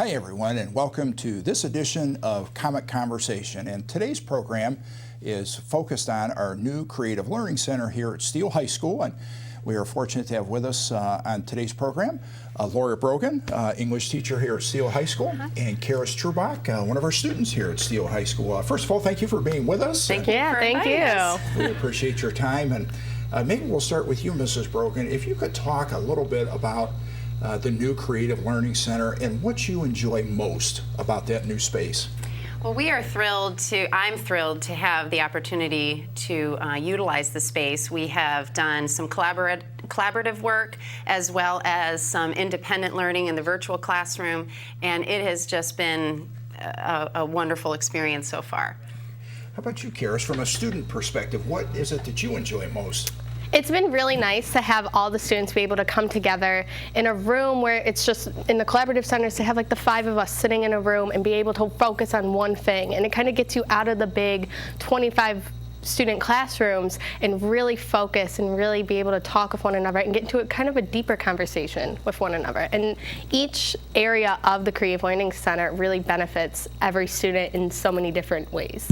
Hi everyone, and welcome to this edition of Comic Conversation. And today's program is focused on our new Creative Learning Center here at Steele High School. And we are fortunate to have with us on today's program Laura Brogan, English teacher here at Steele High School, and Karis Trubach, one of our students here at Steele High School. First of all, thank you for being with us. Thank you. We appreciate your time. And maybe we'll start with you, Mrs. Brogan. If you could talk a little bit about the new Creative Learning Center and what you enjoy most about that new space. Well, I'm thrilled to have the opportunity to utilize the space. We have done some collaborative work as well as some independent learning in the virtual classroom, and it has just been a wonderful experience so far. How about you, Karis? From a student perspective, what is it that you enjoy most? It's been really nice to have all the students be able to come together in a room where it's just, in the collaborative centers, to have like the 5 of us sitting in a room and be able to focus on one thing. And it kind of gets you out of the big 25 student classrooms and really focus and really be able to talk with one another and get into a kind of a deeper conversation with one another. And each area of the Creative Learning Center really benefits every student in so many different ways.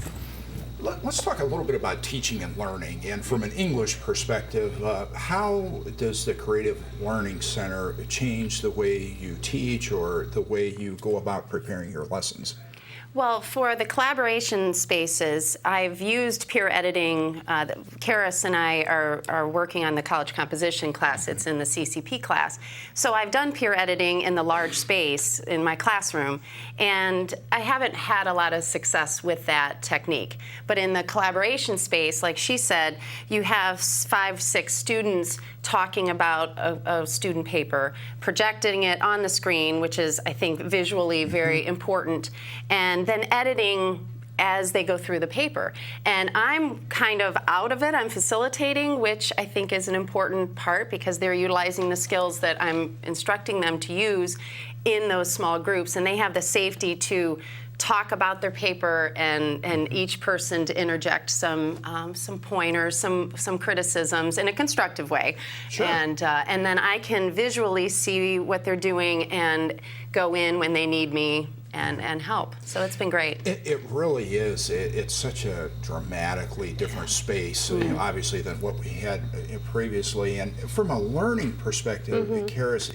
Let's talk a little bit about teaching and learning. And from an English perspective, how does the Creative Learning Center change the way you teach or the way you go about preparing your lessons? Well, for the collaboration spaces, I've used peer editing. Karis and I are working on the college composition class. It's in the CCP class. So I've done peer editing in the large space in my classroom, and I haven't had a lot of success with that technique. But in the collaboration space, like she said, you have 5, 6 students talking about a student paper, projecting it on the screen, which is, I think, visually very important, and then editing as they go through the paper. And I'm kind of out of it. I'm facilitating, which I think is an important part because they're utilizing the skills that I'm instructing them to use in those small groups, and they have the safety to talk about their paper and each person to interject some pointers, some criticisms in a constructive way. Sure. And then I can visually see what they're doing and go in when they need me and help. So it's been great. It really is. It's such a dramatically different space, obviously, than what we had previously. And from a learning perspective, Karis,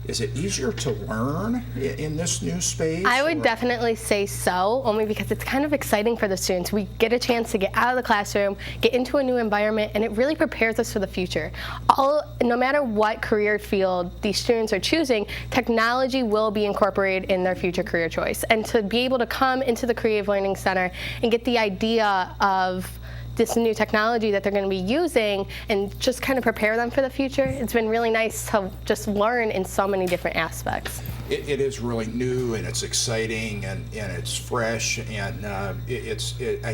is it easier to learn in this new space? I would definitely say so, only because it's kind of exciting for the students. We get a chance to get out of the classroom, get into a new environment, and it really prepares us for the future. No matter what career field these students are choosing, technology will be incorporated in their future career choice. And to be able to come into the Creative Learning Center and get the idea of this new technology that they're going to be using and just kind of prepare them for the future. It's been really nice to just learn in so many different aspects. It is really new and it's exciting and it's fresh and I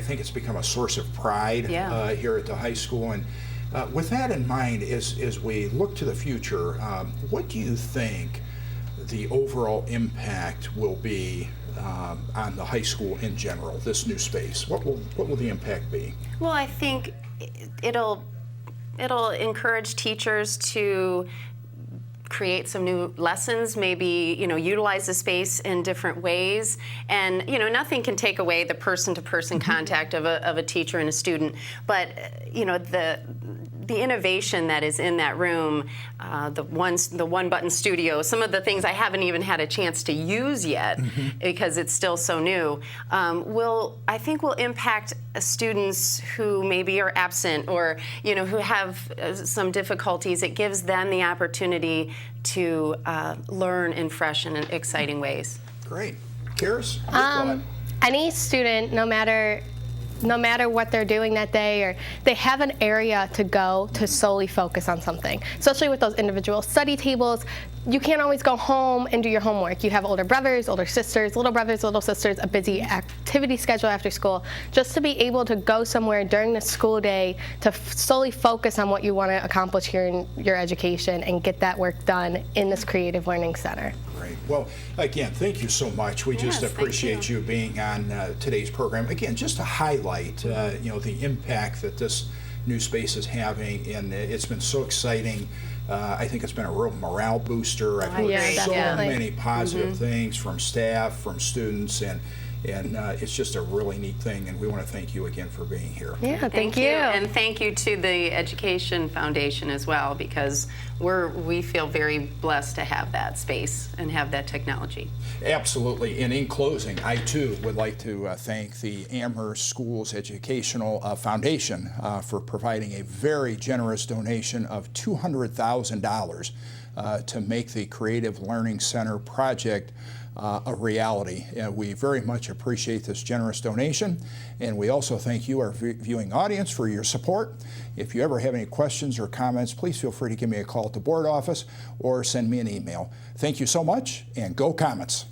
think it's become a source of pride here at the high school. And with that in mind, as we look to the future, what do you think the overall impact will be on the high school in general, this new space? What will the impact be? Well, I think it'll encourage teachers to create some new lessons, maybe, utilize the space in different ways. And, nothing can take away the person-to-person contact of a teacher and a student. But, the innovation that is in that room, the one-button studio, some of the things I haven't even had a chance to use yet because it's still so new, I think will impact students who maybe are absent or, who have some difficulties. It gives them the opportunity to learn in fresh and exciting ways. Great. Karis? Any student, no matter what they're doing that day, or they have an area to go to solely focus on something. Especially with those individual study tables, you can't always go home and do your homework. You have older brothers, older sisters, little sisters, a busy activity schedule after school. Just to be able to go somewhere during the school day to solely focus on what you want to accomplish here in your education and get that work done in this Creative Learning Center. Great. Well, again, thank you so much. We just appreciate you being on today's program. Again, just to highlight, the impact that this new space is having, and it's been so exciting I think it's been a real morale booster. I've heard Yeah, so definitely. many positive things from staff, from students, and it's just a really neat thing, and we want to thank you again for being here. Yeah, thank you. And thank you to the Education Foundation as well, because we feel very blessed to have that space and have that technology. Absolutely. And in closing, I too would like to thank the Amherst Schools Educational Foundation for providing a very generous donation of $200,000 to make the Creative Learning Center project a reality. We very much appreciate this generous donation, and we also thank you, our viewing audience, for your support. If you ever have any questions or comments, please feel free to give me a call at the board office or send me an email. Thank you so much, and go Comets!